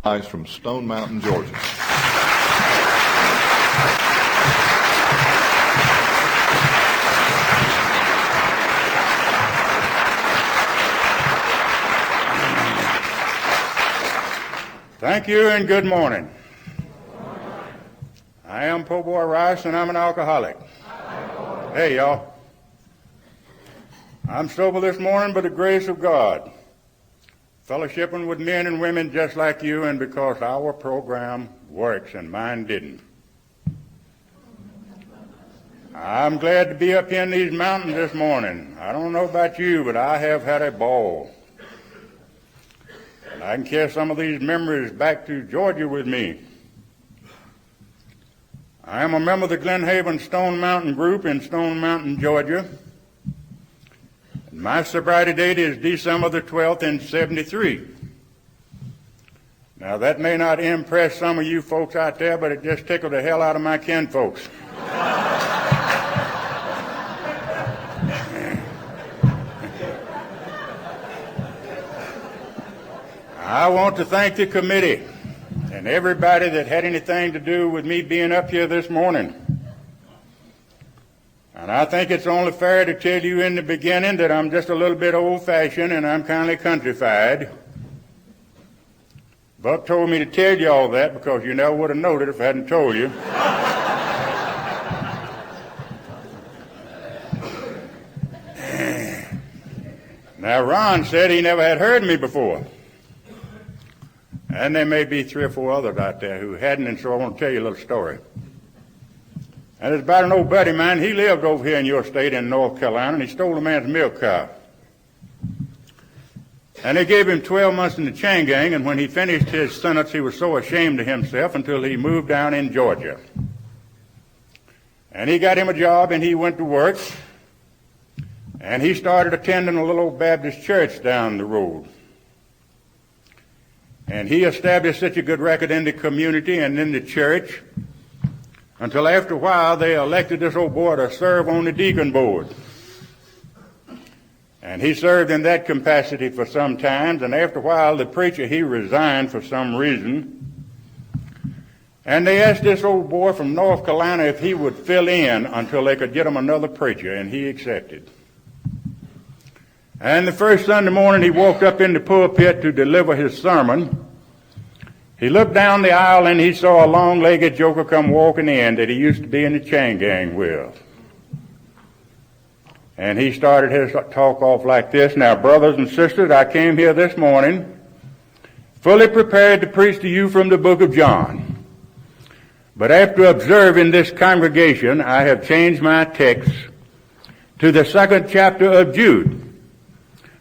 Ice from Stone Mountain, Georgia. Thank you and good morning. I am Po' Boy Rice and I'm an alcoholic. Hey y'all. I'm sober this morning by the grace of God, fellowshipping with men and women just like you, and because our program works and mine didn't. I'm glad to be up here in these mountains this morning. I don't know about you, but I have had a ball. And I can carry some of these memories back to Georgia with me. I am a member of the Glen Haven Stone Mountain group in Stone Mountain, Georgia. My sobriety date is December the 12th in 73. Now that may not impress some of you folks out there, but it just tickled the hell out of my kinfolks. I want to thank the committee and everybody that had anything to do with me being up here this morning. And I think it's only fair to tell you in the beginning that I'm just a little bit old-fashioned and I'm kind of countrified. Buck told me to tell you all that because you never would have known it if I hadn't told you. Now, Ron said he never had heard me before. And there may be 3 or 4 others out there who hadn't, and so I want to tell you a little story. And it's about an old buddy of mine. He lived over here in your state in North Carolina, and he stole a man's milk cow. And they gave him 12 months in the chain gang, and when he finished his sentence, he was so ashamed of himself until he moved down in Georgia. And he got him a job, and he went to work, and he started attending a little old Baptist church down the road. And he established such a good record in the community and in the church until after a while they elected this old boy to serve on the deacon board. And he served in that capacity for some time, and after a while the preacher, he resigned for some reason. And they asked this old boy from North Carolina if he would fill in until they could get him another preacher, and he accepted. And the first Sunday morning he walked up in the pulpit to deliver his sermon. He looked down the aisle and he saw a long-legged joker come walking in that he used to be in the chain gang with. And he started his talk off like this: "Now, brothers and sisters, I came here this morning fully prepared to preach to you from the book of John. But after observing this congregation, I have changed my text to the 2nd chapter of Jude,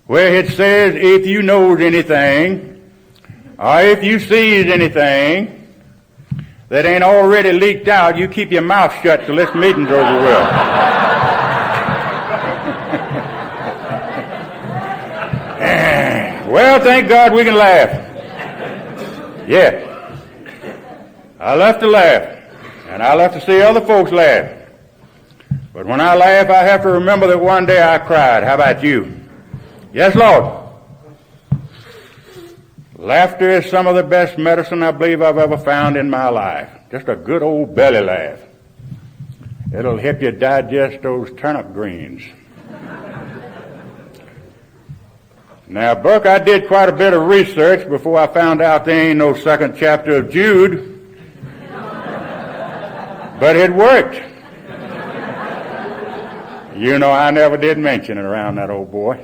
where it says, if you knows anything, or if you sees anything that ain't already leaked out, you keep your mouth shut till this meeting's over with." Well, thank God we can laugh. Yeah. I love to laugh, and I love to see other folks laugh. But when I laugh, I have to remember that one day I cried. How about you? Yes, Lord. Laughter is some of the best medicine I believe I've ever found in my life. Just a good old belly laugh. It'll help you digest those turnip greens. Now, Buck, I did quite a bit of research before I found out there ain't no 2nd chapter of Jude. But it worked. You know, I never did mention it around that old boy.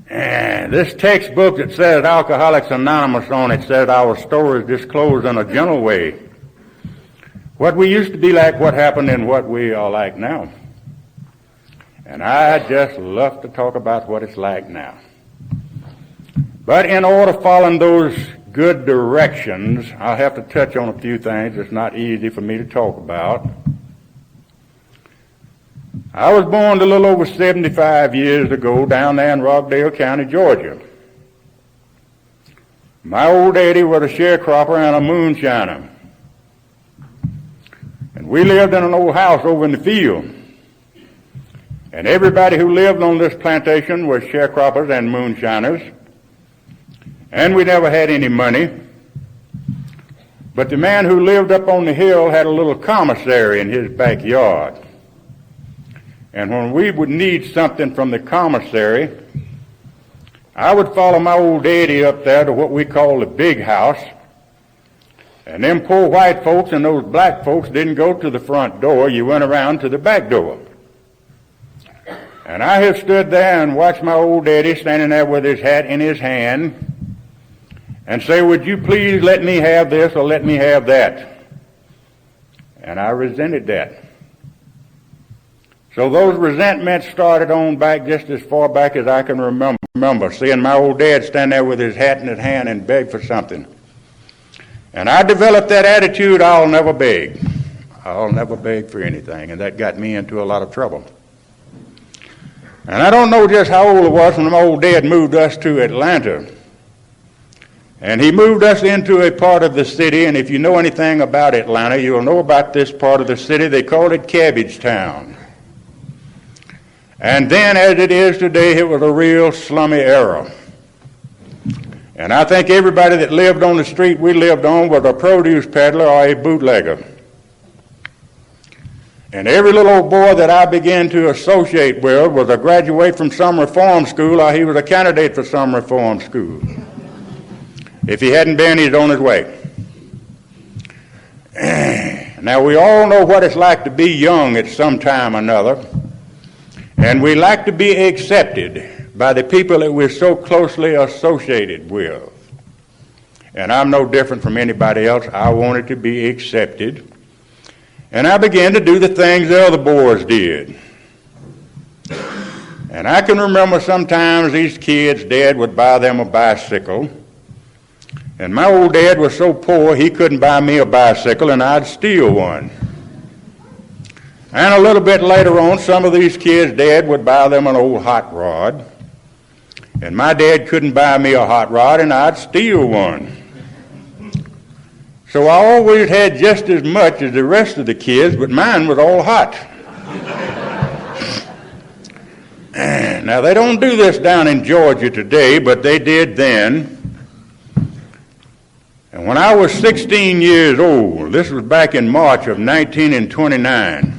And this textbook that says Alcoholics Anonymous on it says our story is disclosed in a gentle way. What we used to be like, what happened, and what we are like now. And I just love to talk about what it's like now. But in order to follow those good directions, I'll have to touch on a few things that's not easy for me to talk about. I was born a little over 75 years ago down there in Rockdale County, Georgia. My old daddy was a sharecropper and a moonshiner. And we lived in an old house over in the field. And everybody who lived on this plantation was sharecroppers and moonshiners. and we never had any money. But the man who lived up on the hill had a little commissary in his backyard. And when we would need something from the commissary, I would follow my old daddy up there to what we call the big house. And them poor white folks and those black folks didn't go to the front door. You went around to the back door. And I have stood there and watched my old daddy standing there with his hat in his hand and say, would you please let me have this or let me have that? And I resented that. So those resentments started on back just as far back as I can remember, seeing my old dad stand there with his hat in his hand and beg for something. And I developed that attitude, I'll never beg. I'll never beg for anything, and that got me into a lot of trouble. And I don't know just how old I was when my old dad moved us to Atlanta. And he moved us into a part of the city, and if you know anything about Atlanta, you'll know about this part of the city. They called it Cabbagetown. And then, as it is today, it was a real slummy era. And I think everybody that lived on the street we lived on was a produce peddler or a bootlegger. And every little old boy that I began to associate with was a graduate from some reform school or he was a candidate for some reform school. If he hadn't been, he's on his way. Now, we all know what it's like to be young at some time or another. And we like to be accepted by the people that we're so closely associated with. And I'm no different from anybody else. I wanted to be accepted. And I began to do the things the other boys did. And I can remember sometimes these kids' dad would buy them a bicycle. And my old dad was so poor he couldn't buy me a bicycle, and I'd steal one. And a little bit later on, some of these kids' dad would buy them an old hot rod. And my dad couldn't buy me a hot rod, and I'd steal one. So I always had just as much as the rest of the kids, but mine was all hot. Now, they don't do this down in Georgia today, but they did then. And when I was 16 years old, this was back in March of 1929,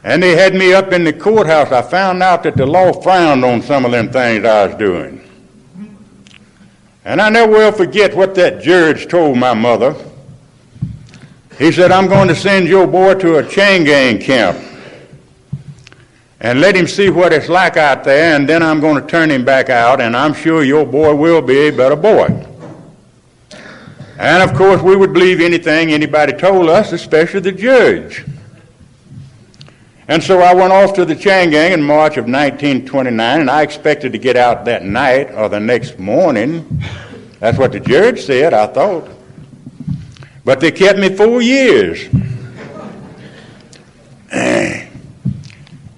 and they had me up in the courthouse, I found out that the law frowned on some of them things I was doing. And I never will forget what that judge told my mother. He said, I'm going to send your boy to a chain gang camp and let him see what it's like out there, and then I'm going to turn him back out, and I'm sure your boy will be a better boy. And, of course, we would believe anything anybody told us, especially the judge. And so I went off to the chain gang in March of 1929, and I expected to get out that night or the next morning. That's what the judge said, I thought. But they kept me 4 years.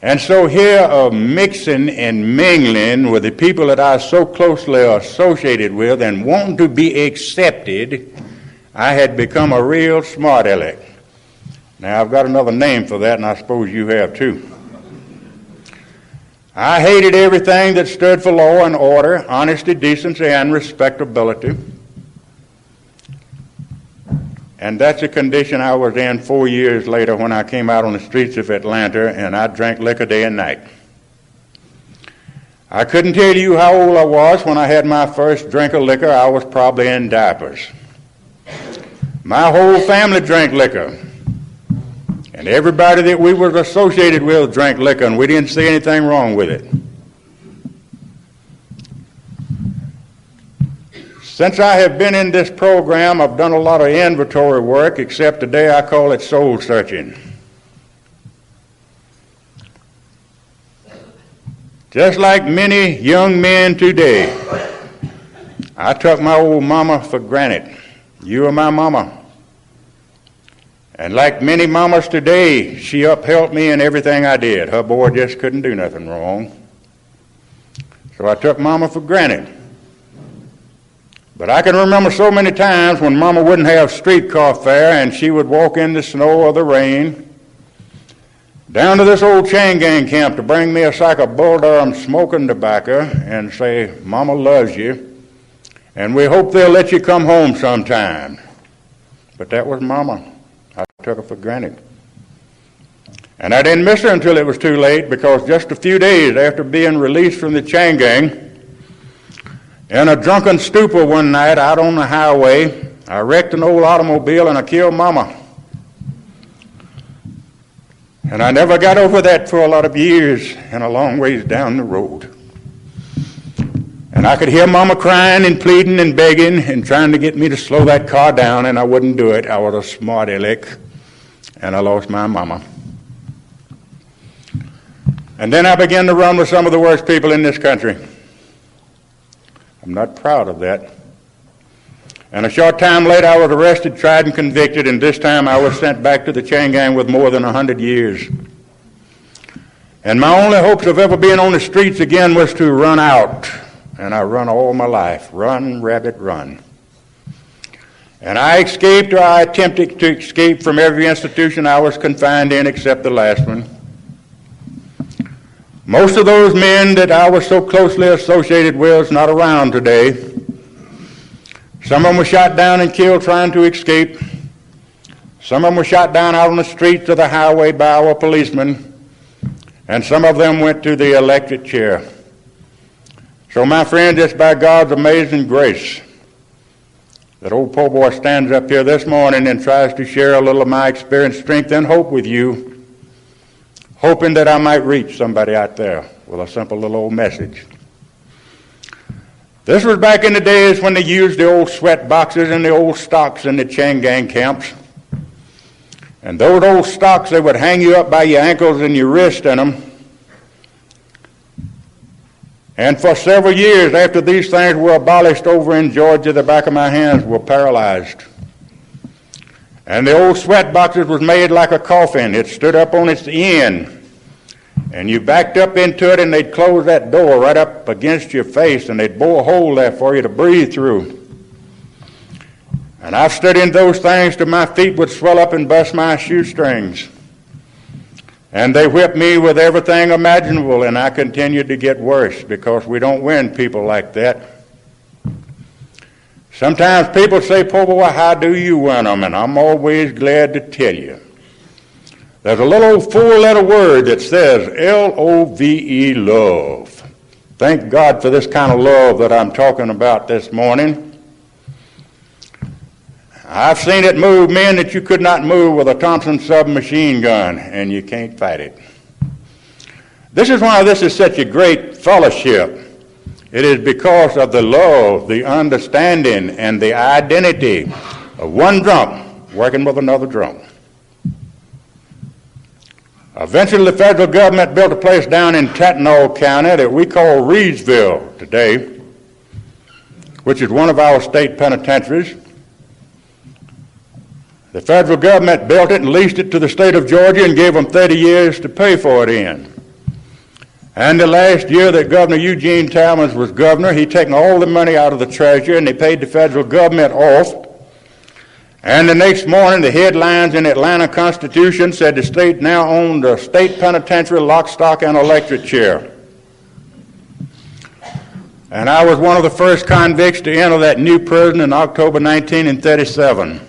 And so here, mixing and mingling with the people that I was so closely associated with and wanting to be accepted, I had become a real smart aleck. Now, I've got another name for that, and I suppose you have too. I hated everything that stood for law and order, honesty, decency, and respectability. And that's a condition I was in 4 years later when I came out on the streets of Atlanta, and I drank liquor day and night. I couldn't tell you how old I was when I had my first drink of liquor. I was probably in diapers. My whole family drank liquor. And everybody that we were associated with drank liquor, and we didn't see anything wrong with it. Since I have been in this program, I've done a lot of inventory work, except today I call it soul searching. Just like many young men today, I took my old mama for granted. You are my mama. And like many mamas today, she upheld me in everything I did. Her boy just couldn't do nothing wrong. So I took mama for granted. But I can remember so many times when mama wouldn't have streetcar fare and she would walk in the snow or the rain down to this old chain gang camp to bring me a sack of Bull Durham smoking tobacco and say, Mama loves you, and we hope they'll let you come home sometime. But that was Mama. I took her for granted. And I didn't miss her until it was too late, because just a few days after being released from the chain gang, in a drunken stupor one night out on the highway, I wrecked an old automobile and I killed Mama. And I never got over that for a lot of years and a long ways down the road. And I could hear Mama crying and pleading and begging and trying to get me to slow that car down, and I wouldn't do it. I was a smart aleck, and I lost my Mama. And then I began to run with some of the worst people in this country. I'm not proud of that. And a short time later, I was arrested, tried, and convicted, and this time I was sent back to the chain gang with more than 100 years. And my only hopes of ever being on the streets again was to run out. And I run all my life. Run, rabbit, run. And I escaped, or I attempted to escape from every institution I was confined in except the last one. Most of those men that I was so closely associated with is not around today. Some of them were shot down and killed trying to escape. Some of them were shot down out on the streets of the highway by our policemen. And some of them went to the electric chair. So my friend, it's by God's amazing grace that old po' boy stands up here this morning and tries to share a little of my experience, strength, and hope with you, hoping that I might reach somebody out there with a simple little old message. This was back in the days when they used the old sweat boxes and the old stocks in the chain gang camps. And those old stocks, they would hang you up by your ankles and your wrist in them. And for several years after these things were abolished over in Georgia, the back of my hands were paralyzed. And the old sweat boxes was made like a coffin. It stood up on its end. And you backed up into it, and they'd close that door right up against your face, and they'd bore a hole there for you to breathe through. And I've stood in those things till my feet would swell up and bust my shoestrings. And they whipped me with everything imaginable, and I continued to get worse, because we don't win people like that. Sometimes people say, "Po' boy, how do you win them?" And I'm always glad to tell you. There's a little four-letter word that says L-O-V-E, love. Thank God for this kind of love that I'm talking about this morning. I've seen it move men that you could not move with a Thompson submachine gun, and you can't fight it. This is why this is such a great fellowship. It is because of the love, the understanding, and the identity of one drunk working with another drunk. Eventually, the federal government built a place down in Tatnall County that we call Reedsville today, which is one of our state penitentiaries. The federal government built it and leased it to the state of Georgia and gave them 30 years to pay for it in. And the last year that Governor Eugene Talmadge was governor, he taken all the money out of the treasury and they paid the federal government off. And the next morning, the headlines in the Atlanta Constitution said the state now owned a state penitentiary, lock, stock, and electric chair. And I was one of the first convicts to enter that new prison in October 1937.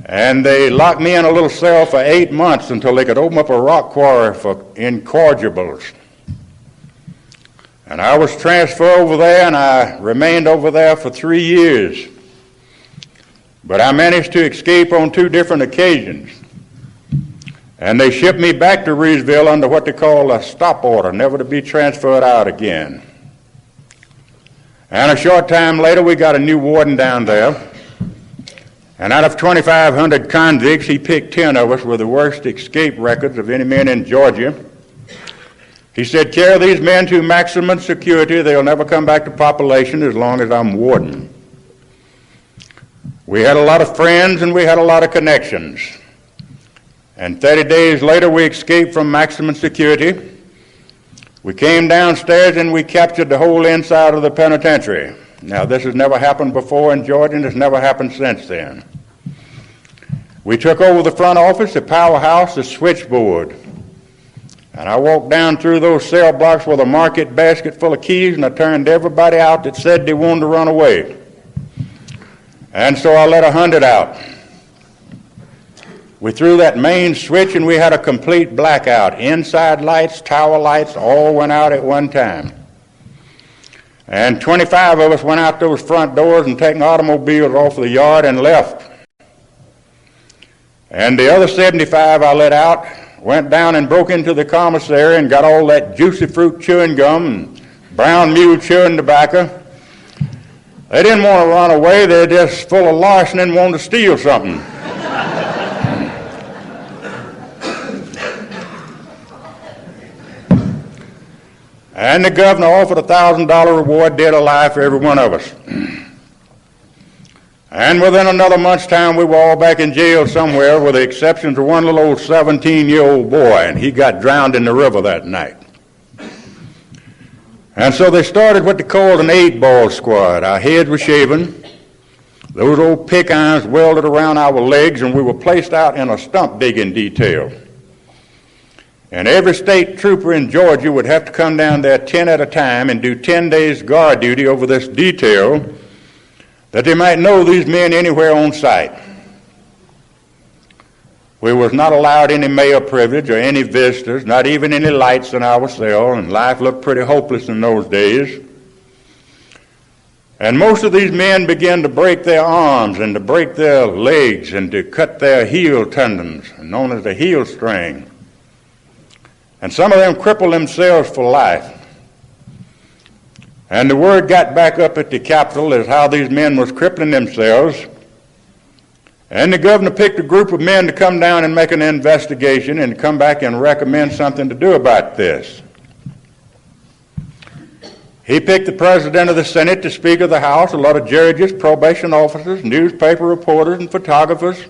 And they locked me in a little cell for 8 months until they could open up a rock quarry for incorrigibles. And I was transferred over there, and I remained over there for 3 years. But I managed to escape on 2 different occasions. And they shipped me back to Reedsville under what they call a stop order, never to be transferred out again. And a short time later, we got a new warden down there. And out of 2,500 convicts, he picked 10 of us with the worst escape records of any man in Georgia. He said, "Carry these men to maximum security. They'll never come back to population as long as I'm warden." We had a lot of friends and we had a lot of connections. And 30 days later, we escaped from maximum security. We came downstairs and we captured the whole inside of the penitentiary. Now, this has never happened before in Georgia, and it's never happened since then. We took over the front office, the powerhouse, the switchboard. And I walked down through those cell blocks with a market basket full of keys, and I turned everybody out that said they wanted to run away. And so I let 100 out. We threw that main switch and we had a complete blackout. Inside lights, tower lights, all went out at one time. And 25 of us went out those front doors and taken automobiles off of the yard and left. And the other 75 I let out went down and broke into the commissary and got all that juicy fruit chewing gum and brown mule chewing tobacco. They didn't want to run away. They're just full of larceny and wanted to steal something. And the governor offered a $1,000 reward, dead or alive, for every one of us. And within another month's time, we were all back in jail somewhere, with the exception of one little old 17-year-old boy, and he got drowned in the river that night. And so they started what they called an 8-ball squad. Our heads were shaven, those old pick irons welded around our legs, and we were placed out in a stump digging detail. And every state trooper in Georgia would have to come down there 10 at a time and do 10 days guard duty over this detail, that they might know these men anywhere on site. We was not allowed any mail privilege or any visitors, not even any lights in our cell, and life looked pretty hopeless in those days. And most of these men began to break their arms and to break their legs and to cut their heel tendons, known as the heel string. And some of them crippled themselves for life. And the word got back up at the Capitol as how these men was crippling themselves. And the governor picked a group of men to come down and make an investigation and come back and recommend something to do about this. He picked the president of the Senate, the speaker of the House, a lot of judges, probation officers, newspaper reporters, and photographers.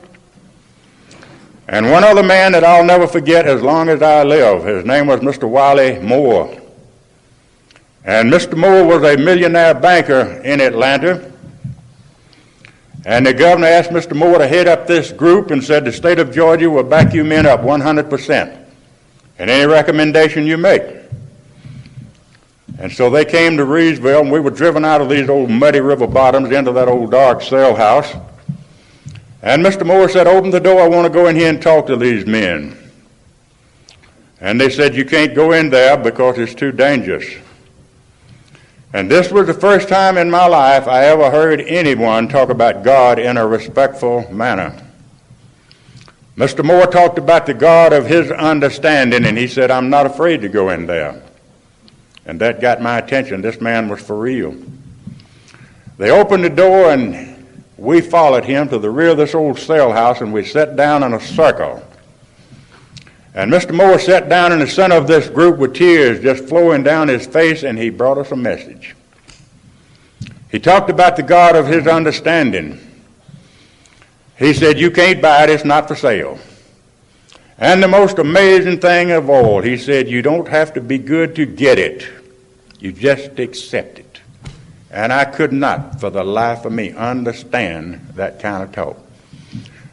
And one other man that I'll never forget as long as I live. His name was Mr. Wiley Moore. And Mr. Moore was a millionaire banker in Atlanta. And the governor asked Mr. Moore to head up this group and said the state of Georgia will back you men up 100% in any recommendation you make. And so they came to Reedsville, and we were driven out of these old muddy river bottoms into that old dark cell house. And Mr. Moore said, "Open the door, I want to go in here and talk to these men." And they said, "You can't go in there because it's too dangerous." And this was the first time in my life I ever heard anyone talk about God in a respectful manner. Mr. Moore talked about the God of his understanding, and he said, "I'm not afraid to go in there." And that got my attention. This man was for real. They opened the door, and we followed him to the rear of this old cell house, and we sat down in a circle. And Mr. Moore sat down in the center of this group with tears just flowing down his face, and he brought us a message. He talked about the God of his understanding. He said, "You can't buy it, it's not for sale." And the most amazing thing of all, he said, "You don't have to be good to get it. You just accept it." And I could not, for the life of me, understand that kind of talk.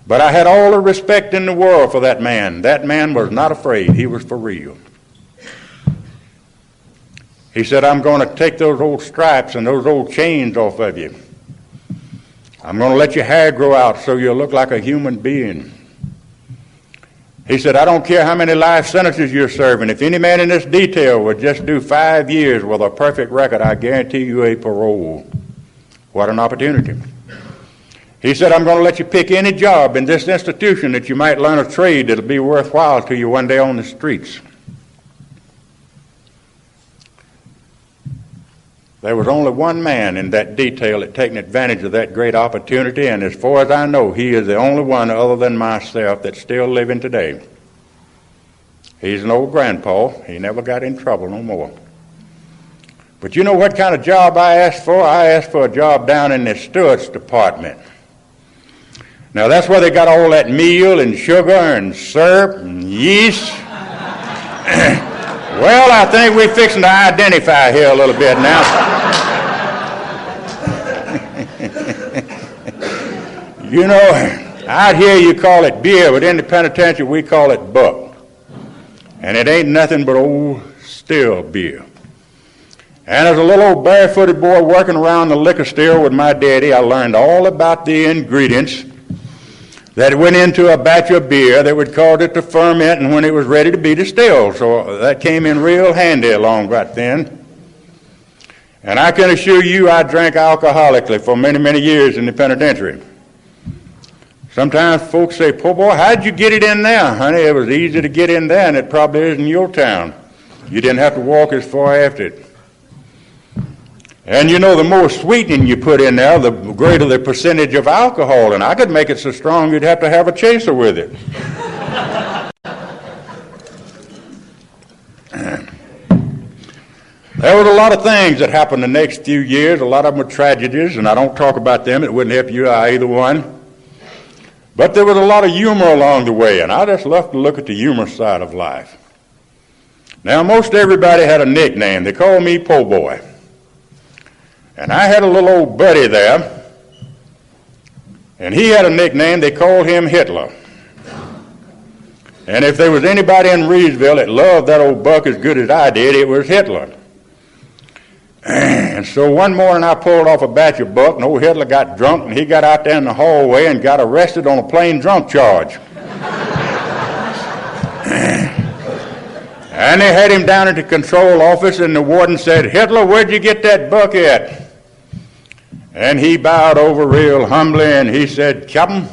But I had all the respect in the world for that man. That man was not afraid. He was for real. He said, "I'm going to take those old stripes and those old chains off of you. I'm going to let your hair grow out so you'll look like a human being." He said, "I don't care how many life sentences you're serving. If any man in this detail would just do 5 years with a perfect record, I guarantee you a parole." What an opportunity. He said, "I'm going to let you pick any job in this institution that you might learn a trade that'll be worthwhile to you one day on the streets." There was only one man in that detail that taken advantage of that great opportunity, and as far as I know, he is the only one other than myself that's still living today. He's an old grandpa. He never got in trouble no more. But you know what kind of job I asked for? I asked for a job down in the stewards department. Now that's where they got all that meal and sugar and syrup and yeast. Well, I think we're fixing to identify here a little bit now. You know, out here you call it beer, but in the penitentiary we call it buck. and it ain't nothing but old still beer. And as a little old barefooted boy working around the liquor store with my daddy, I learned all about the ingredients that went into a batch of beer that would cause it to ferment and when it was ready to be distilled. So that came in real handy along right then. And I can assure you I drank alcoholically for many, many years in the penitentiary. Sometimes folks say, "Poor boy, how'd you get it in there?" Honey, it was easy to get in there, and it probably is in your town. You didn't have to walk as far after it. And you know, the more sweetening you put in there, the greater the percentage of alcohol. And I could make it so strong you'd have to have a chaser with it. There was a lot of things that happened the next few years. A lot of them were tragedies, and I don't talk about them. It wouldn't help you either one. But there was a lot of humor along the way, and I just love to look at the humor side of life. Now, most everybody had a nickname. They called me Po' Boy. And I had a little old buddy there, and he had a nickname. They called him Hitler. And if there was anybody in Reedsville that loved that old buck as good as I did, it was Hitler. And so one morning I pulled off a batch of buck, and old Hitler got drunk, and he got out there in the hallway and got arrested on a plain drunk charge. And they had him down at the control office, and the warden said, "Hitler, where'd you get that buck at?" And he bowed over real humbly, and he said, "Captain,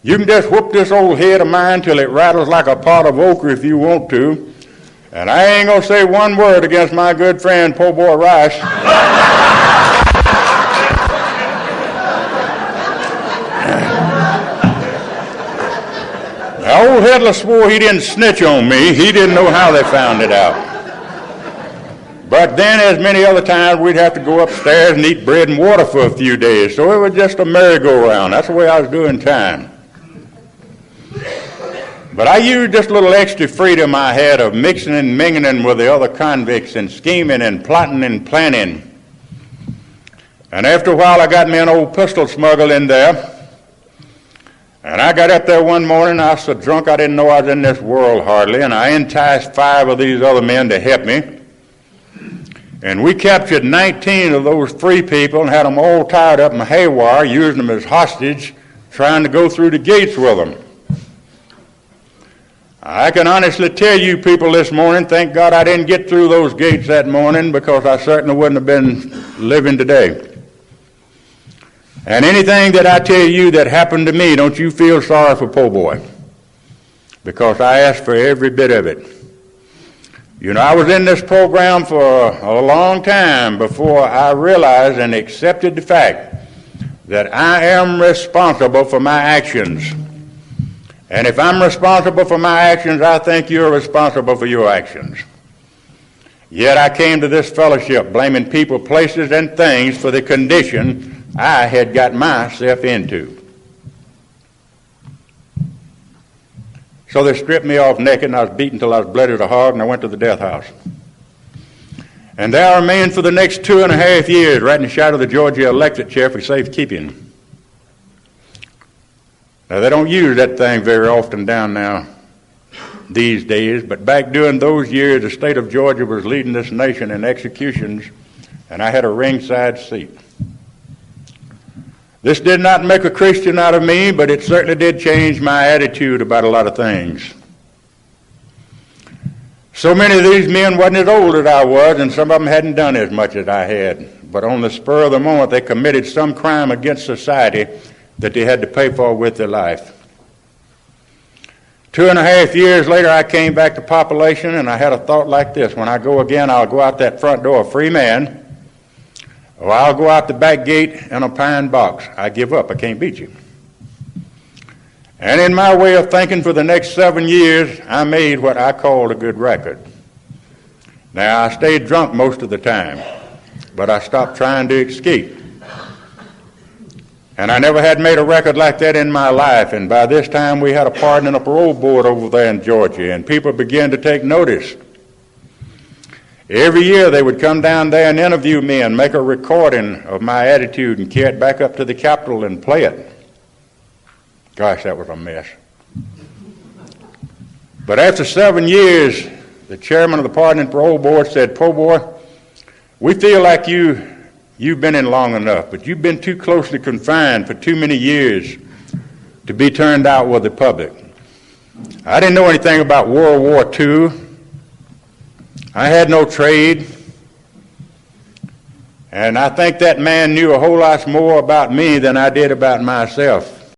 you can just whoop this old head of mine till it rattles like a pot of okra if you want to. And I ain't going to say one word against my good friend, Po' Boy Rice." Now, old Hitler swore he didn't snitch on me. He didn't know how they found it out. But then, as many other times, we'd have to go upstairs and eat bread and water for a few days. So it was just a merry-go-round. That's the way I was doing time. But I used just a little extra freedom I had of mixing and mingling with the other convicts and scheming and plotting and planning. And after a while, I got me an old pistol smuggled in there. And I got up there one morning, I was so drunk I didn't know I was in this world hardly, and I enticed 5 of these other men to help me. And we captured 19 of those free people and had them all tied up in haywire, using them as hostage, trying to go through the gates with them. I can honestly tell you people this morning, thank God I didn't get through those gates that morning, because I certainly wouldn't have been living today. And anything that I tell you that happened to me, don't you feel sorry for Po' Boy, because I asked for every bit of it. You know, I was in this program for a long time before I realized and accepted the fact that I am responsible for my actions. And if I'm responsible for my actions, I think you're responsible for your actions. Yet I came to this fellowship blaming people, places, and things for the condition I had got myself into. So they stripped me off naked, and I was beaten till I was bloody as a hog, and I went to the death house. And there I remained for the next 2.5 years, right in the shadow of the Georgia electric chair for safekeeping. Now, they don't use that thing very often down now these days, but back during those years, the state of Georgia was leading this nation in executions, and I had a ringside seat. This did not make a Christian out of me, but it certainly did change my attitude about a lot of things. So many of these men wasn't as old as I was, and some of them hadn't done as much as I had. But on the spur of the moment, they committed some crime against society that they had to pay for with their life. 2.5 years later, I came back to population, and I had a thought like this: when I go again, I'll go out that front door a free man, or I'll go out the back gate in a pine box. I give up. I can't beat you. And in my way of thinking, for the next 7 years, I made what I called a good record. Now, I stayed drunk most of the time, but I stopped trying to escape. And I never had made a record like that in my life. And by this time, we had a pardon and a parole board over there in Georgia, and people began to take notice. Every year they would come down there and interview me and make a recording of my attitude and carry it back up to the Capitol and play it. Gosh, that was a mess. But after 7 years, the chairman of the Pardon and Parole Board said, "Po boy, we feel like you've been in long enough, but you've been too closely confined for too many years to be turned out with the public." I didn't know anything about World War II. I had no trade. And I think that man knew a whole lot more about me than I did about myself.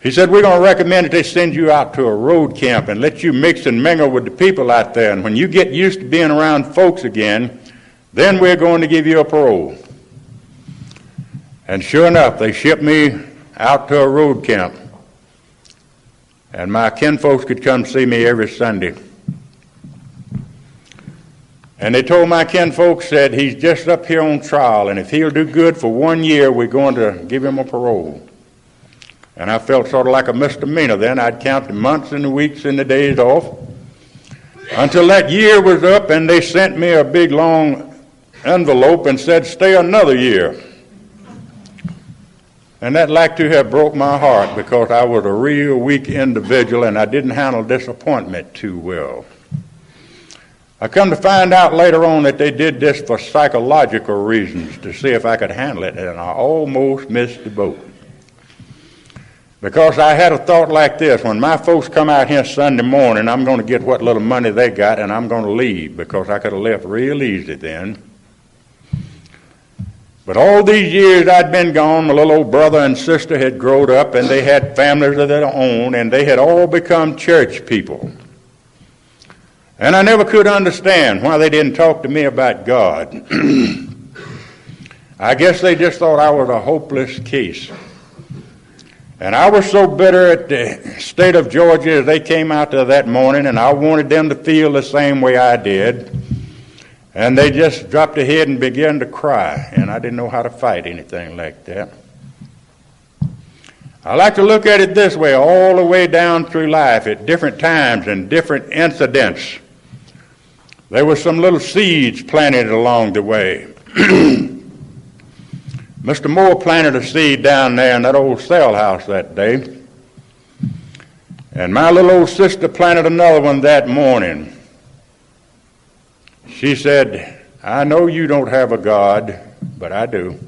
He said, "We're going to recommend that they send you out to a road camp and let you mix and mingle with the people out there. And when you get used to being around folks again, then we're going to give you a parole." And sure enough, they shipped me out to a road camp. And my kinfolks could come see me every Sunday. And they told my kinfolks that he's just up here on trial, and if he'll do good for 1 year, we're going to give him a parole. And I felt sort of like a misdemeanor then. I'd count the months and the weeks and the days off until that year was up, and they sent me a big long envelope and said, "Stay another year." And that like to have broke my heart, because I was a real weak individual and I didn't handle disappointment too well. I come to find out later on that they did this for psychological reasons, to see if I could handle it, and I almost missed the boat. Because I had a thought like this: when my folks come out here Sunday morning, I'm going to get what little money they got and I'm going to leave, because I could have left real easy then. But all these years I'd been gone, my little old brother and sister had grown up, and they had families of their own, and they had all become church people. And I never could understand why they didn't talk to me about God. I guess they just thought I was a hopeless case. And I was so bitter at the state of Georgia as they came out there that morning, and I wanted them to feel the same way I did. And they just dropped their head and began to cry, and I didn't know how to fight anything like that. I like to look at it this way: all the way down through life, at different times and different incidents, there were some little seeds planted along the way. Mr. Moore planted a seed down there in that old cell house that day. And my little old sister planted another one that morning. She said, "I know you don't have a God, but I do."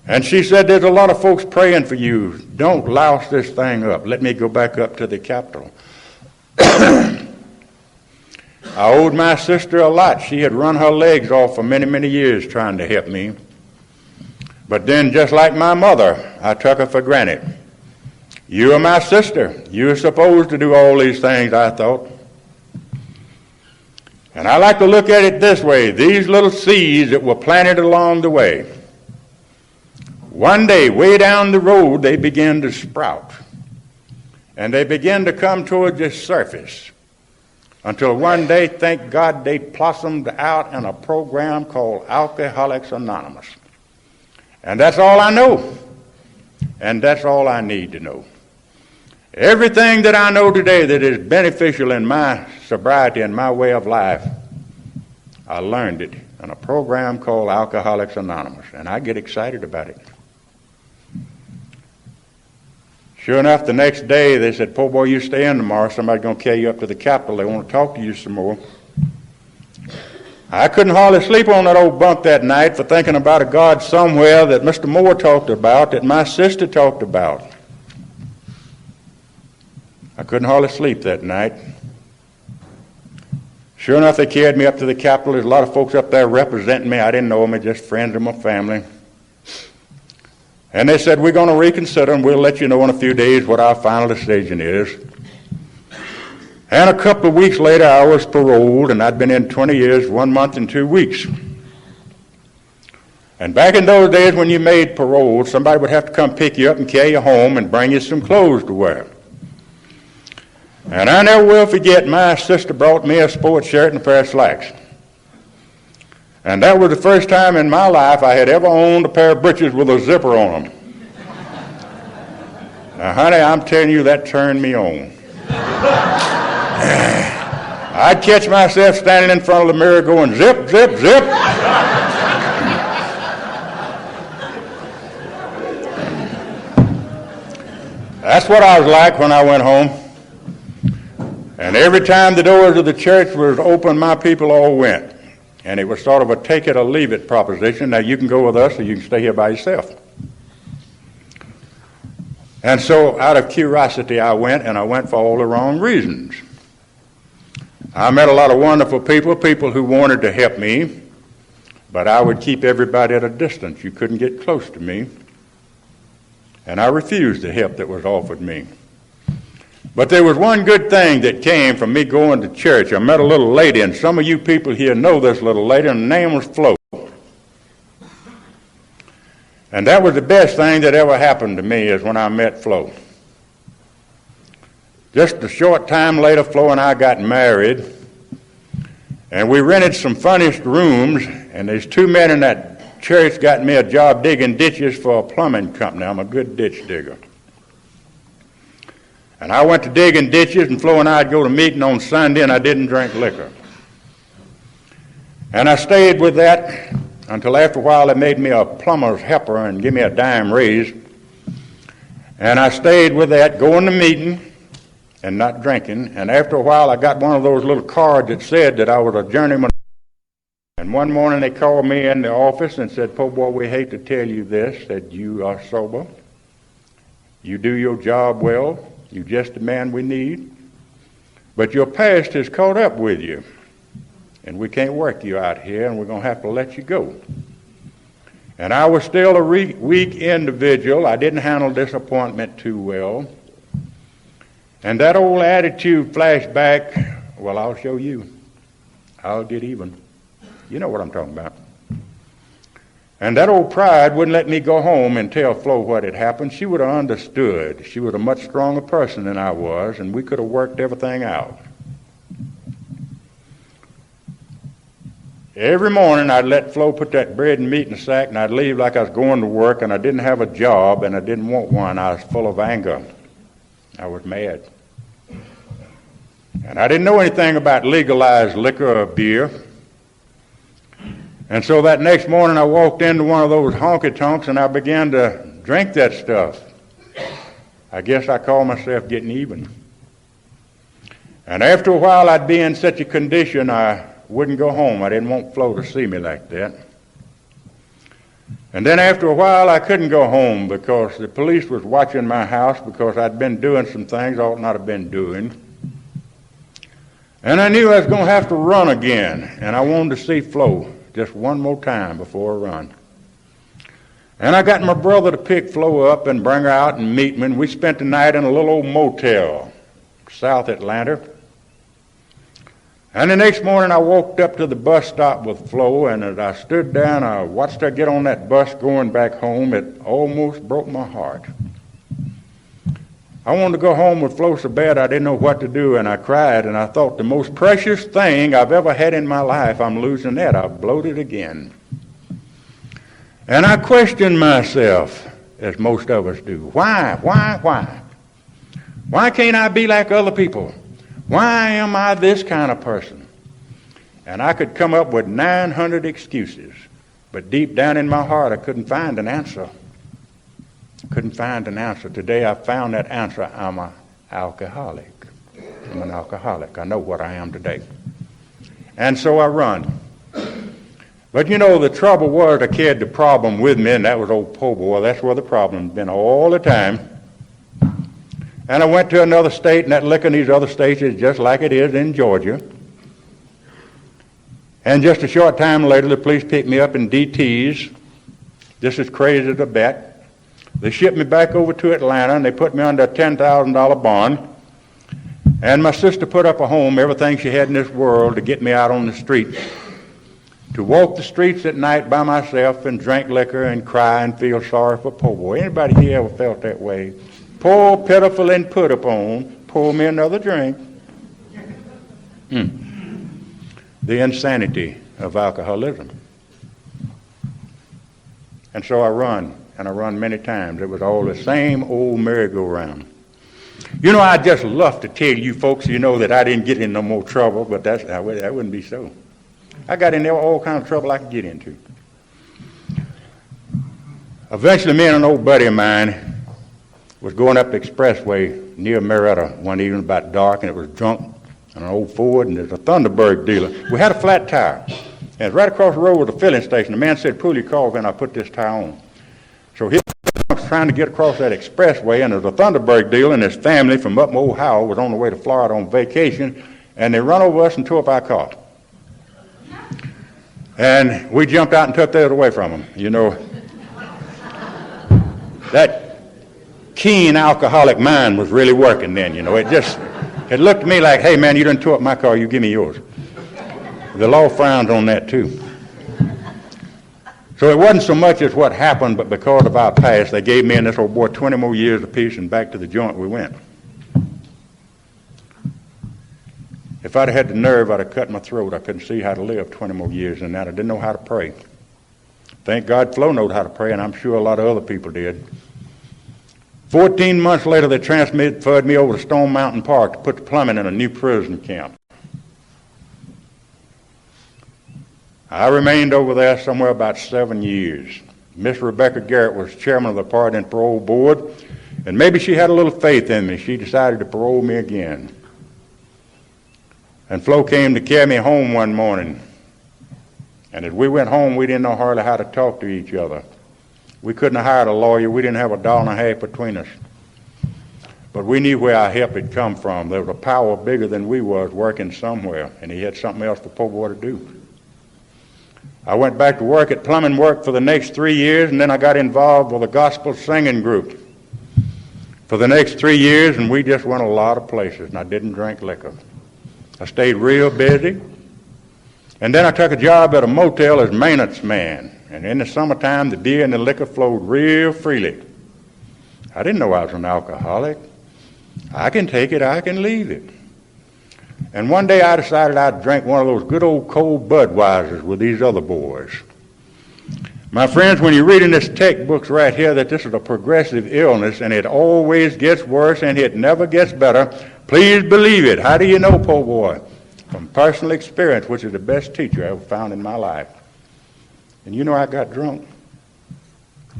And she said, "There's a lot of folks praying for you. Don't louse this thing up. Let me go back up to the Capitol." I owed my sister a lot. She had run her legs off for many, many years trying to help me. But then, just like my mother, I took her for granted. You are my sister. You are supposed to do all these things, I thought. And I like to look at it this way: these little seeds that were planted along the way, one day, way down the road, they began to sprout. And they began to come toward the surface, until one day, thank God, they blossomed out in a program called Alcoholics Anonymous. And that's all I know. And that's all I need to know. Everything that I know today that is beneficial in my sobriety and my way of life, I learned it in a program called Alcoholics Anonymous, and I get excited about it. Sure enough, the next day they said, "Po boy, you stay in tomorrow. Somebody's going to carry you up to the Capitol. They want to talk to you some more." I couldn't hardly sleep on that old bunk that night for thinking about a God somewhere that Mr. Moore talked about, that my sister talked about. I couldn't hardly sleep that night. Sure enough, they carried me up to the Capitol. There's a lot of folks up there representing me. I didn't know them, just friends of my family. And they said, "We're going to reconsider, and we'll let you know in a few days what our final decision is." And a couple of weeks later, I was paroled, and I'd been in 20 years, 1 month, and 2 weeks. And back in those days when you made parole, somebody would have to come pick you up and carry you home and bring you some clothes to wear. And I never will forget, my sister brought me a sports shirt and a pair of slacks. And that was the first time in my life I had ever owned a pair of breeches with a zipper on them. Now, honey, I'm telling you, that turned me on. I'd catch myself standing in front of the mirror going, zip, zip, zip. That's what I was like when I went home. And every time the doors of the church was open, my people all went. And it was sort of a take it or leave it proposition. Now, you can go with us or you can stay here by yourself. And so, out of curiosity, I went, and I went for all the wrong reasons. I met a lot of wonderful people who wanted to help me, but I would keep everybody at a distance. You couldn't get close to me. And I refused the help that was offered me. But there was one good thing that came from me going to church. I met a little lady, and some of you people here know this little lady, and her name was Flo. And that was the best thing that ever happened to me, is when I met Flo. Just a short time later, Flo and I got married, and we rented some furnished rooms, and there's two men in that church got me a job digging ditches for a plumbing company. I'm a good ditch digger. And I went to digging ditches, and Flo and I'd go to meeting on Sunday, and I didn't drink liquor. And I stayed with that until after a while they made me a plumber's helper and give me a dime raise. And I stayed with that, going to meeting and not drinking. And after a while I got one of those little cards that said that I was a journeyman. And one morning they called me in the office and said, "Po boy, we hate to tell you this, that you are sober. You do your job well. You're just the man we need. But your past has caught up with you. And we can't work you out here, and we're going to have to let you go." And I was still a weak individual. I didn't handle disappointment too well. And that old attitude flashed back, "Well, I'll show you. I'll get even." You know what I'm talking about. And that old pride wouldn't let me go home and tell Flo what had happened. She would have understood. She was a much stronger person than I was, and we could have worked everything out. Every morning I'd let Flo put that bread and meat in a sack, and I'd leave like I was going to work, and I didn't have a job, and I didn't want one. I was full of anger. I was mad. And I didn't know anything about legalized liquor or beer. And so that next morning I walked into one of those honky-tonks and I began to drink that stuff. I guess I call myself getting even. And after a while I'd be in such a condition I wouldn't go home. I didn't want Flo to see me like that. And then after a while I couldn't go home because the police was watching my house because I'd been doing some things I ought not have been doing. And I knew I was going to have to run again, and I wanted to see Flo just one more time before I run. And I got my brother to pick Flo up and bring her out and meet me, and we spent the night in a little old motel, South Atlanta. And the next morning I walked up to the bus stop with Flo, and as I stood down, I watched her get on that bus going back home. It almost broke my heart. I wanted to go home with Flo so bad I didn't know what to do, and I cried, and I thought, the most precious thing I've ever had in my life, I'm losing that. I've bloated again. And I questioned myself, as most of us do. Why? Why can't I be like other people? Why am I this kind of person? And I could come up with 900 excuses, but deep down in my heart I couldn't find an answer. Couldn't find an answer. Today I found that answer. I'm an alcoholic. I'm an alcoholic. I know what I am today. And so I run. But you know, the trouble was I carried the problem with me, and that was old po' boy. That's where the problem's been all the time. And I went to another state, and that liquor in these other states is just like it is in Georgia. And just a short time later, the police picked me up in DTs, just as crazy as a bat. They shipped me back over to Atlanta, and they put me under a $10,000 bond. And my sister put up a home, everything she had in this world, to get me out on the street. To walk the streets at night by myself and drink liquor and cry and feel sorry for po' boy. Anybody here ever felt that way? Poor, pitiful, and put upon. Pour me another drink. The insanity of alcoholism. And so I run. And I run many times. It was all the same old merry-go-round. You know, I just love to tell you folks, you know, that I didn't get in no more trouble, but that wouldn't be so. I got in there all kinds of trouble I could get into. Eventually, me and an old buddy of mine, was going up the expressway near Marietta one evening about dark, and it was drunk on an old Ford, and there's a Thunderbird dealer. We had a flat tire, and it's right across the road was a filling station. The man said, "Pull your car over, and I'll put this tire on." So he was trying to get across that expressway, and there's a Thunderbird dealer, and his family from up in Ohio was on the way to Florida on vacation, and they run over us and tore up our car. And we jumped out and took theirs away from them. You know, that keen alcoholic mind was really working then, you know. It looked to me like, "Hey, man, you done tore up my car, you give me yours." The law frowns on that, too. So it wasn't so much as what happened, but because of our past, they gave me and this old boy 20 more years apiece, and back to the joint we went. If I'd had the nerve, I'd have cut my throat. I couldn't see how to live 20 more years than that. I didn't know how to pray. Thank God Flo knowed how to pray, and I'm sure a lot of other people did. 14 months later, they transferred me over to Stone Mountain Park to put the plumbing in a new prison camp. I remained over there somewhere about 7 years. Miss Rebecca Garrett was chairman of the Pardon and Parole Board, and maybe she had a little faith in me. She decided to parole me again. And Flo came to carry me home one morning. And as we went home, we didn't know hardly how to talk to each other. We couldn't have hired a lawyer. We didn't have $1.50 between us. But we knew where our help had come from. There was a power bigger than we was working somewhere, and he had something else for poor boy to do. I went back to work at plumbing work for the next 3 years, and then I got involved with a gospel singing group for the next 3 years, and we just went a lot of places, and I didn't drink liquor. I stayed real busy. And then I took a job at a motel as maintenance man. And in the summertime, the beer and the liquor flowed real freely. I didn't know I was an alcoholic. I can take it, I can leave it. And one day I decided I'd drink one of those good old cold Budweisers with these other boys. My friends, when you read in this textbooks right here that this is a progressive illness and it always gets worse and it never gets better, please believe it. How do you know, poor boy? From personal experience, which is the best teacher I ever found in my life. And you know, I got drunk,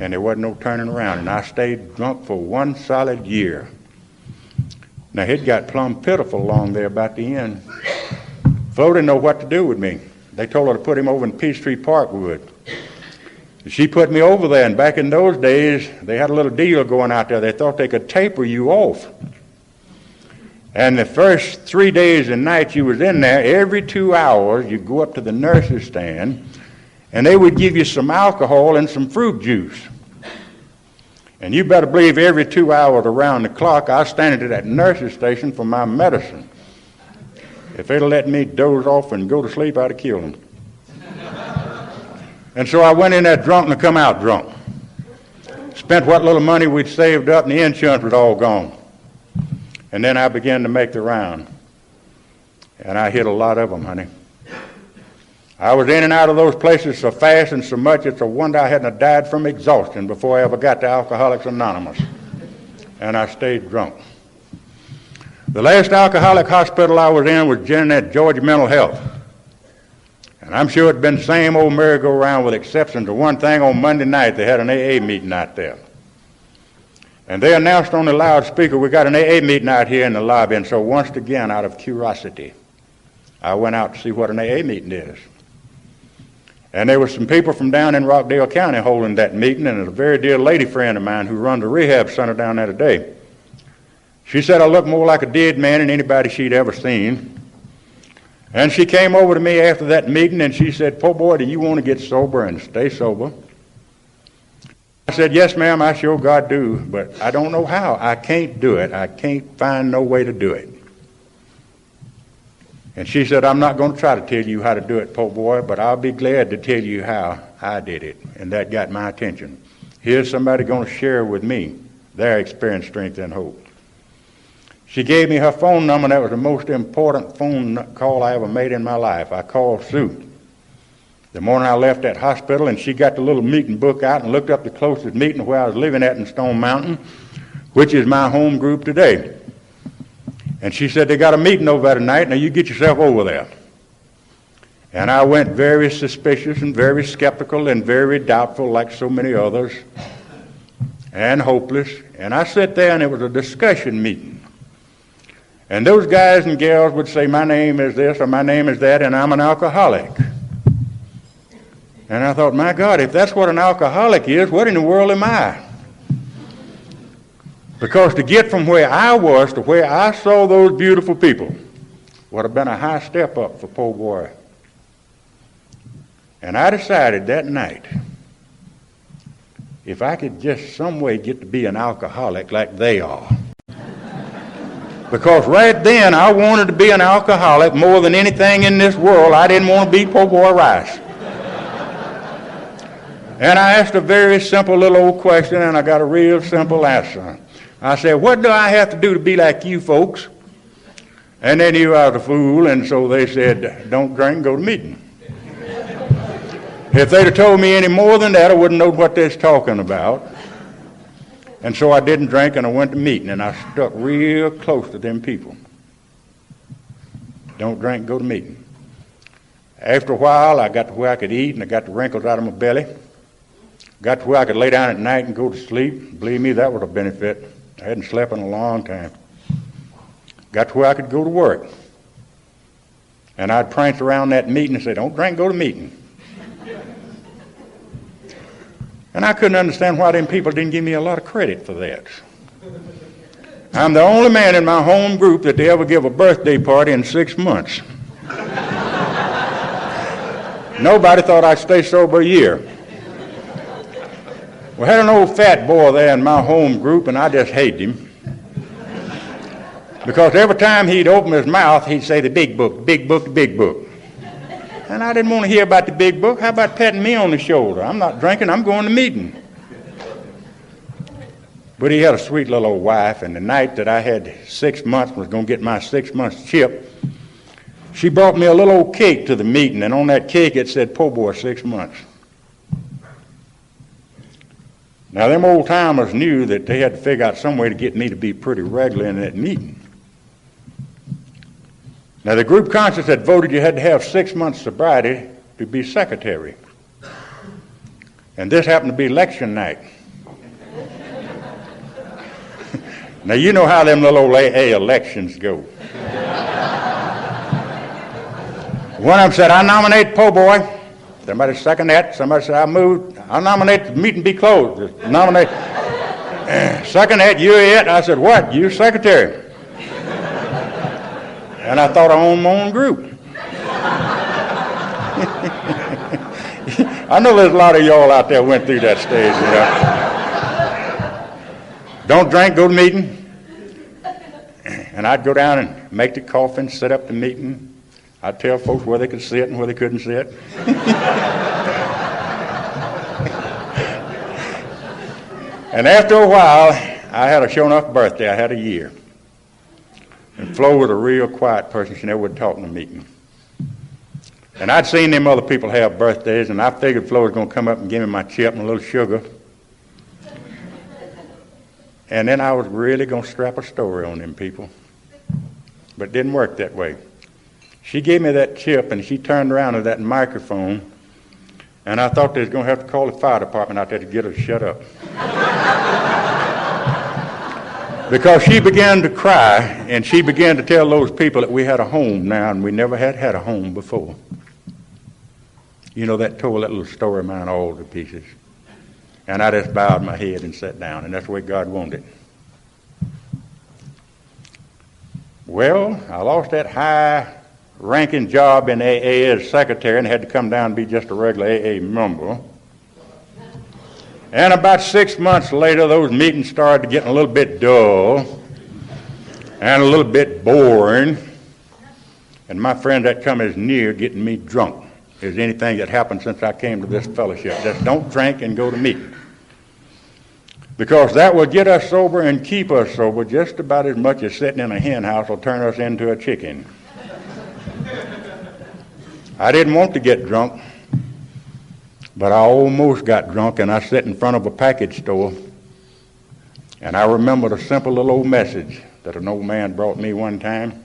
and there wasn't no turning around, and I stayed drunk for 1 solid year. Now, it got plumb pitiful along there about the end. Flo didn't know what to do with me. They told her to put him over in Peachtree Parkwood. She put me over there, and back in those days, they had a little deal going out there. They thought they could taper you off. And the first 3 days and nights you was in there, every 2 hours, you'd go up to the nurse's stand, and they would give you some alcohol and some fruit juice. And you better believe every 2 hours around the clock, I was standing at that nurse's station for my medicine. If they'd have let me doze off and go to sleep, I'd have killed them. And so I went in there drunk and I come out drunk. Spent what little money we'd saved up, and the insurance was all gone. And then I began to make the round. And I hit a lot of them, honey. I was in and out of those places so fast and so much, it's a wonder I hadn't died from exhaustion before I ever got to Alcoholics Anonymous. And I stayed drunk. The last alcoholic hospital I was in was at Georgia Mental Health. And I'm sure it's been the same old merry-go-round with exception to one thing. On Monday night, they had an AA meeting out there. And they announced on the loudspeaker, we got an AA meeting out here in the lobby. And so once again, out of curiosity, I went out to see what an AA meeting is. And there were some people from down in Rockdale County holding that meeting, and a very dear lady friend of mine who runs a rehab center down there today. She said I looked more like a dead man than anybody she'd ever seen. And she came over to me after that meeting and she said, "Poor boy, do you want to get sober and stay sober?" I said, "Yes, ma'am, I sure God do, but I don't know how. I can't do it. I can't find no way to do it." And she said, "I'm not going to try to tell you how to do it, poor boy, but I'll be glad to tell you how I did it." And that got my attention. Here's somebody going to share with me their experience, strength, and hope. She gave me her phone number, and that was the most important phone call I ever made in my life. I called Sue the morning I left that hospital, and she got the little meeting book out and looked up the closest meeting where I was living at in Stone Mountain, which is my home group today. And she said, "They got a meeting over there tonight. Now you get yourself over there." And I went very suspicious and very skeptical and very doubtful, like so many others. and hopeless. And I sat there, and it was a discussion meeting. And those guys and gals would say, my name is this or my name is that, and I'm an alcoholic. And I thought, my God, if that's what an alcoholic is, what in the world am I? Because to get from where I was to where I saw those beautiful people would have been a high step up for poor boy. And I decided that night, if I could just some way get to be an alcoholic like they are. Because right then I wanted to be an alcoholic more than anything in this world. I didn't want to be poor boy Rice. And I asked a very simple little old question, and I got a real simple answer. I said, what do I have to do to be like you folks? And they knew I was a fool, and so they said, don't drink, go to meeting. If they'd have told me any more than that, I wouldn't know what they was talking about. And so I didn't drink, and I went to meeting, and I stuck real close to them people. Don't drink, go to meeting. After a while, I got to where I could eat, and I got the wrinkles out of my belly. Got to where I could lay down at night and go to sleep. Believe me, that was a benefit. I hadn't slept in a long time. Got to where I could go to work. And I'd prance around that meeting and say, don't drink, go to meeting. And I couldn't understand why them people didn't give me a lot of credit for that. I'm the only man in my home group that they ever give a birthday party in 6 months. Nobody thought I'd stay sober a year. We had an old fat boy there in my home group, and I just hated him. Because every time he'd open his mouth, he'd say, the big book, the big book, the big book. And I didn't want to hear about the big book. How about patting me on the shoulder? I'm not drinking, I'm going to meeting. But he had a sweet little old wife, and the night that I had 6 months, was going to get my 6 months chip, she brought me a little old cake to the meeting, and on that cake it said, poor boy, 6 months. Now, them old-timers knew that they had to figure out some way to get me to be pretty regular in that meeting. Now, the group conscience had voted you had to have 6 months sobriety to be secretary. And this happened to be election night. Now, you know how them little old AA elections go. One of them said, I nominate po' boy. Somebody second that. Somebody said, I nominate the meeting be closed. Nominate. Second that, you're it. I said, what? You secretary. And I thought I owned my own group. I know there's a lot of y'all out there went through that stage, you know. Don't drink, go to meeting. And I'd go down and make the coffin, set up the meeting. I'd tell folks where they could sit and where they couldn't sit. And after a while, I had a sure enough birthday. I had a year. And Flo was a real quiet person. She never would talk in a meeting. And I'd seen them other people have birthdays, and I figured Flo was going to come up and give me my chip and a little sugar. And then I was really going to strap a story on them people. But it didn't work that way. She gave me that chip, and she turned around to that microphone, and I thought they was going to have to call the fire department out there to get her to shut up. Because she began to cry, and she began to tell those people that we had a home now, and we never had a home before. You know, that tore that little story of mine all to pieces. And I just bowed my head and sat down, and that's the way God wanted it. Well, I lost that high-ranking job in AA as secretary and had to come down and be just a regular AA member. And about 6 months later, those meetings started getting a little bit dull and a little bit boring. And my friends that come as near getting me drunk as anything that happened since I came to this fellowship. Just don't drink and go to meeting. Because that will get us sober and keep us sober just about as much as sitting in a hen house will turn us into a chicken. I didn't want to get drunk, but I almost got drunk, and I sat in front of a package store, and I remembered a simple little old message that an old man brought me one time.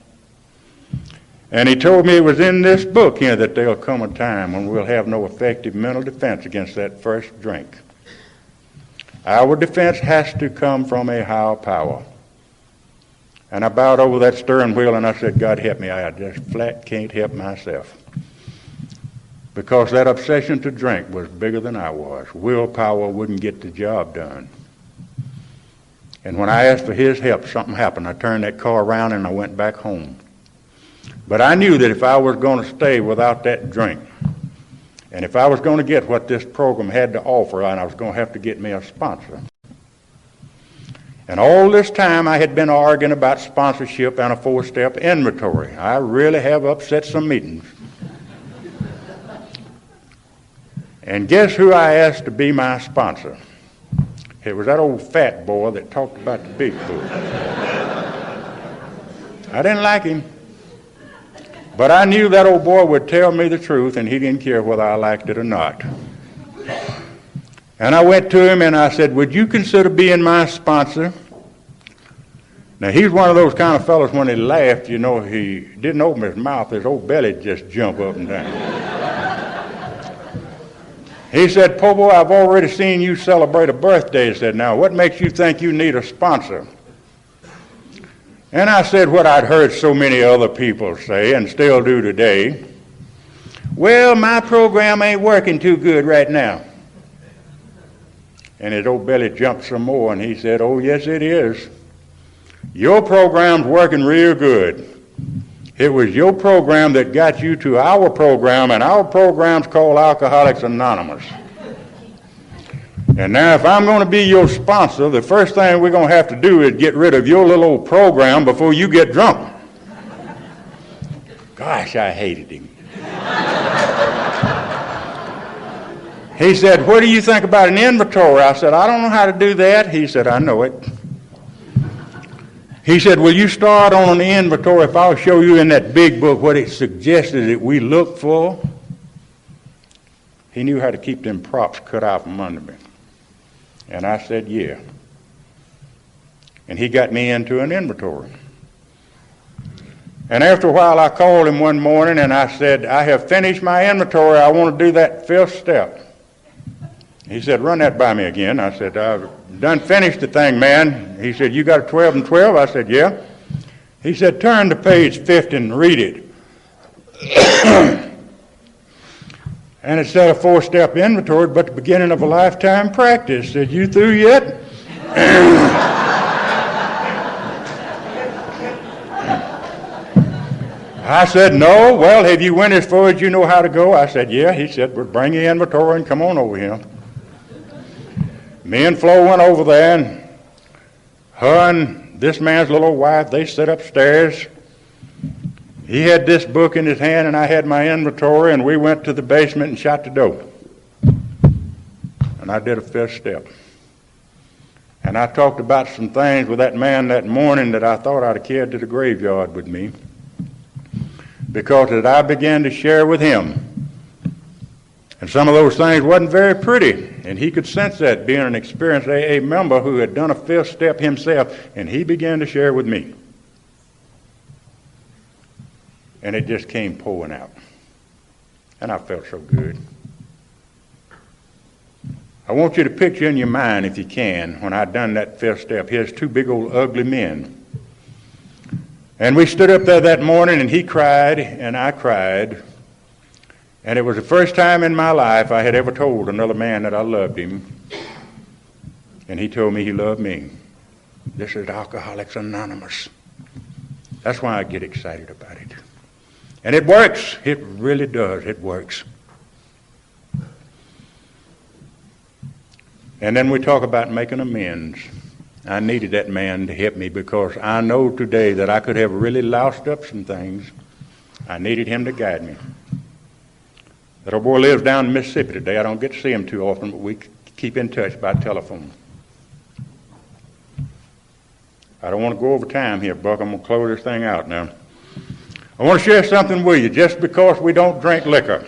And he told me it was in this book here that there'll come a time when we'll have no effective mental defense against that first drink. Our defense has to come from a higher power. And I bowed over that steering wheel and I said, God help me, I just flat can't help myself. Because that obsession to drink was bigger than I was. Willpower wouldn't get the job done. And when I asked for his help, something happened. I turned that car around and I went back home. But I knew that if I was going to stay without that drink, and if I was going to get what this program had to offer, and I was going to have to get me a sponsor. And all this time I had been arguing about sponsorship and a 4-step inventory. I really have upset some meetings. And guess who I asked to be my sponsor? It was that old fat boy that talked about the big book. I didn't like him. But I knew that old boy would tell me the truth, and he didn't care whether I liked it or not. And I went to him and I said, would you consider being my sponsor? Now, he's one of those kind of fellows, when he laughed, you know, he didn't open his mouth, his old belly just jumped up and down. He said, Po boy, I've already seen you celebrate a birthday. He said, now, what makes you think you need a sponsor? And I said what I'd heard so many other people say, and still do today. Well, my program ain't working too good right now. And his old belly jumped some more, and he said, oh, yes, it is. Your program's working real good. It was your program that got you to our program, and our program's called Alcoholics Anonymous. And now if I'm going to be your sponsor, the first thing we're going to have to do is get rid of your little old program before you get drunk. Gosh, I hated him. He said, what do you think about an inventory? I said, I don't know how to do that. He said, I know it. He said, will you start on an inventory if I'll show you in that big book what it suggested that we look for? He knew how to keep them props cut out from under me. And I said, yeah. And he got me into an inventory. And after a while, I called him one morning and I said, I have finished my inventory. I want to do that 5th step. He said, run that by me again. I said, I've done finished the thing, man. He said, you got a 12 and 12? I said, yeah. He said, turn to page 50 and read it. And it said a 4-step inventory, but the beginning of a lifetime practice. Said, you through yet? I said, no. Well, have you went as far as you know how to go? I said, yeah. He said, well, bring your inventory and come on over here. Me and Flo went over there, and her and this man's little wife, they sit upstairs. He had this book in his hand, and I had my inventory, and we went to the basement and shut the door. And I did a 5th step. And I talked about some things with that man that morning that I thought I'd have carried to the graveyard with me. Because as I began to share with him, and some of those things wasn't very pretty, and he could sense that, being an experienced AA member who had done a 5th step himself, and he began to share with me. And it just came pouring out. And I felt so good. I want you to picture in your mind, if you can, when I'd done that 5th step, here's 2 big old ugly men. And we stood up there that morning, and he cried, and I cried. And it was the first time in my life I had ever told another man that I loved him. And he told me he loved me. This is Alcoholics Anonymous. That's why I get excited about it. And it works. It really does. It works. And then we talk about making amends. I needed that man to help me because I know today that I could have really loused up some things. I needed him to guide me. That old boy lives down in Mississippi today. I don't get to see him too often, but we keep in touch by telephone. I don't want to go over time here, Buck. I'm going to close this thing out now. I want to share something with you. Just because we don't drink liquor,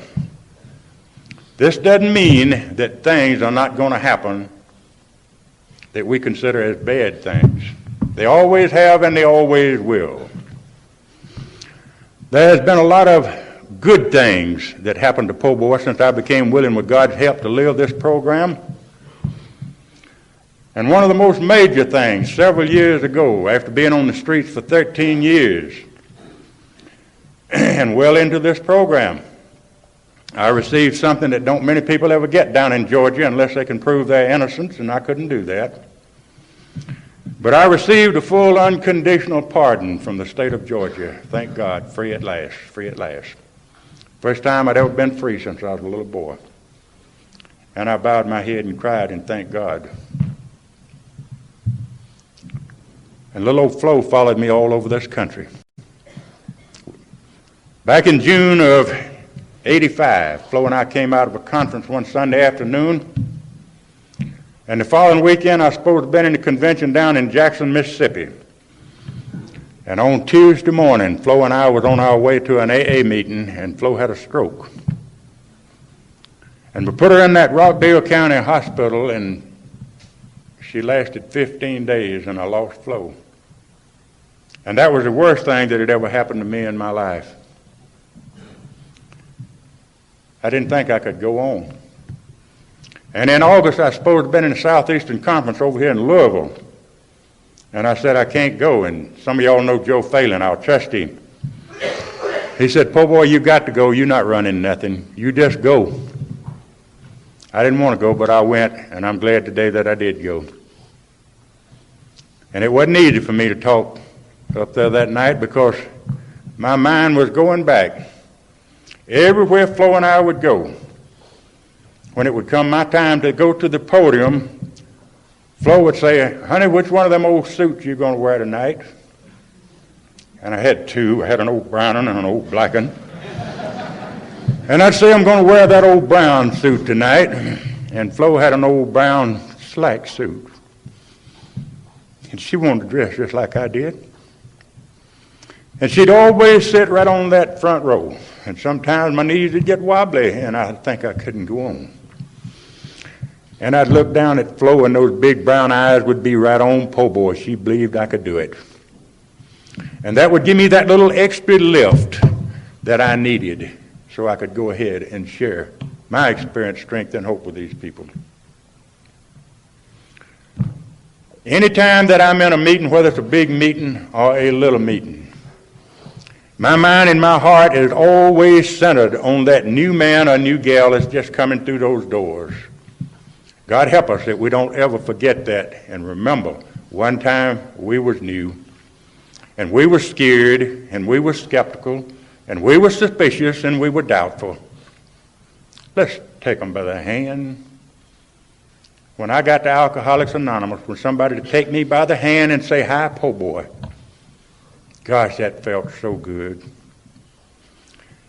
this doesn't mean that things are not going to happen that we consider as bad things. They always have and they always will. There's been a lot of good things that happened to Po Boy since I became willing with God's help to live this program. And one of the most major things, several years ago, after being on the streets for 13 years, and well into this program, I received something that don't many people ever get down in Georgia unless they can prove their innocence, and I couldn't do that. But I received a full unconditional pardon from the state of Georgia. Thank God, free at last, free at last. First time I'd ever been free since I was a little boy. And I bowed my head and cried and thanked God. And little old Flo followed me all over this country. Back in June of '85, Flo and I came out of a conference one Sunday afternoon, and the following weekend I was supposed to have been in a convention down in Jackson, Mississippi. And on Tuesday morning, Flo and I was on our way to an AA meeting, and Flo had a stroke. And we put her in that Rockdale County hospital, and she lasted 15 days, and I lost Flo. And that was the worst thing that had ever happened to me in my life. I didn't think I could go on. And in August, I was supposed to have been in the Southeastern Conference over here in Louisville. And I said, I can't go. And some of y'all know Joe Phelan, our trustee. He said, "Po boy, you got to go. You're not running nothing. You just go." I didn't want to go, but I went, and I'm glad today that I did go. And it wasn't easy for me to talk up there that night because my mind was going back. Everywhere Flo and I would go, when it would come my time to go to the podium, Flo would say, "Honey, which one of them old suits you going to wear tonight?" And I had two. I had an old brown one and an old black one. And I'd say, "I'm going to wear that old brown suit tonight." And Flo had an old brown slack suit. And she wanted to dress just like I did. And she'd always sit right on that front row. And sometimes my knees would get wobbly, and I'd think I couldn't go on. And I'd look down at Flo, and those big brown eyes would be right on Po boy. She believed I could do it. And that would give me that little extra lift that I needed so I could go ahead and share my experience, strength, and hope with these people. Anytime that I'm in a meeting, whether it's a big meeting or a little meeting, my mind and my heart is always centered on that new man or new gal that's just coming through those doors. God help us that we don't ever forget that and remember one time we was new and we were scared and we were skeptical and we were suspicious and we were doubtful. Let's take them by the hand. When I got to Alcoholics Anonymous, when somebody would take me by the hand and say, "Hi, Po boy," gosh, that felt so good.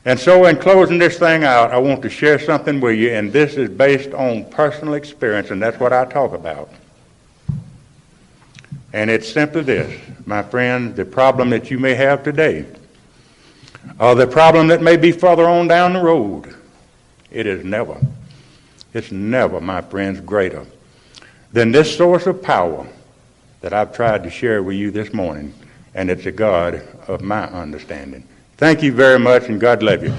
And so in closing this thing out, I want to share something with you, and this is based on personal experience, and that's what I talk about. And it's simply this, my friends, the problem that you may have today, or the problem that may be further on down the road, it's never, my friends, greater than this source of power that I've tried to share with you this morning. And it's a God of my understanding. Thank you very much, and God love you.